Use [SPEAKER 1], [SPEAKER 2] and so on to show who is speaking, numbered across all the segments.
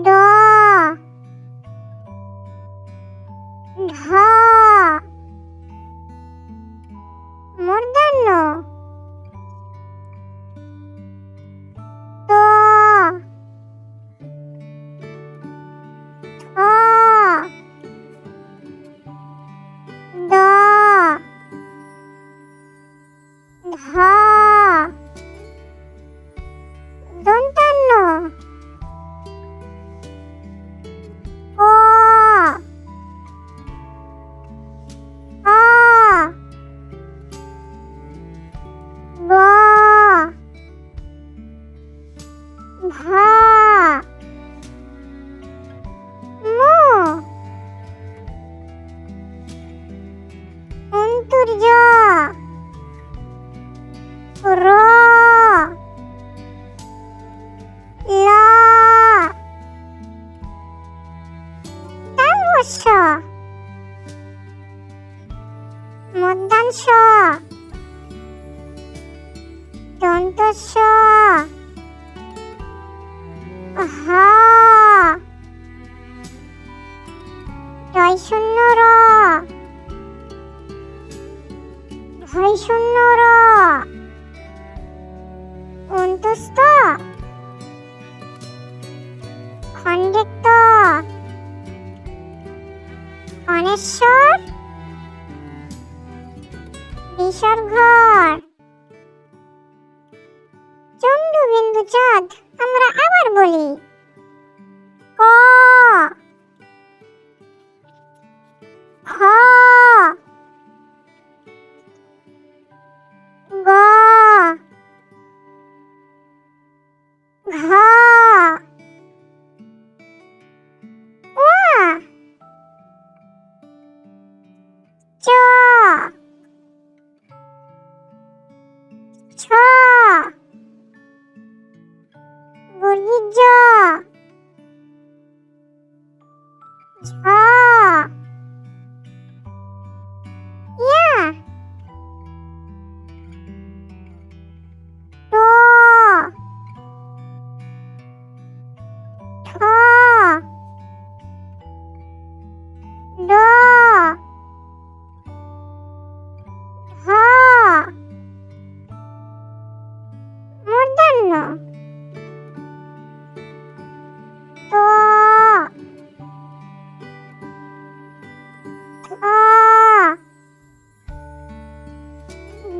[SPEAKER 1] ড ঢ মূর্ধন্য ত থ দ ধ দন্তান্ন ক অ ব ভ ম অন্তর্য র ল তালবস্য মধ্যাংশ দন্তস্য হ ঢ র ভৈষণ্য র অন্তস্থ খণ্ডেক্ত অনেশ্বর বিসর্গ চন্দ্রবিন্দু চাঁদ আমরা আবার বলি ক খ গ ঘ ঙ চ ছ বর্গীয় জ ঝ ইয়া ট ঠ ড ঢ মূর্ধন্য ত থ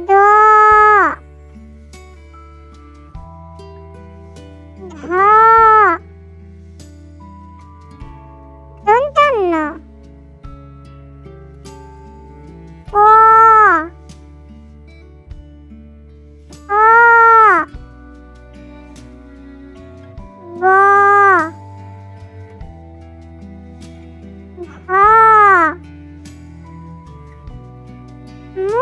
[SPEAKER 1] দ ধ দন্তান্ন প ফ ব ভ ম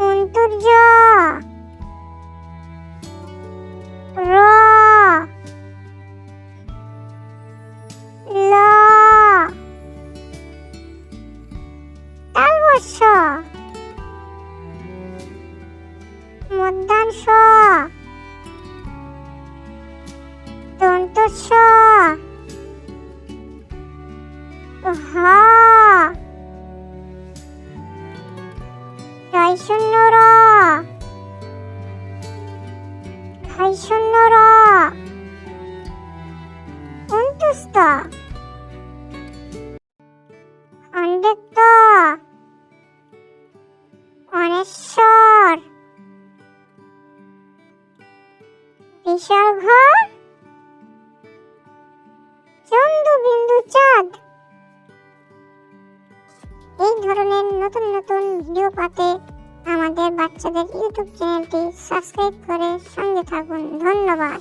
[SPEAKER 1] অন্তর্য র ল তালবস্য মধ্যাংশ দন্তস্য হ ঢ র ভৈষণ্য র অন্তস্থ খণ্ডেক্ত অনেশ্বর বিসর্গ চন্দ্রবিন্দু চাঁদ। এই ধরনের নতুন নতুন ভিডিও পেতে আমাদের বাচ্চাদের ইউটিউব চ্যানেলটি সাবস্ক্রাইব করে সঙ্গে থাকুন। ধন্যবাদ।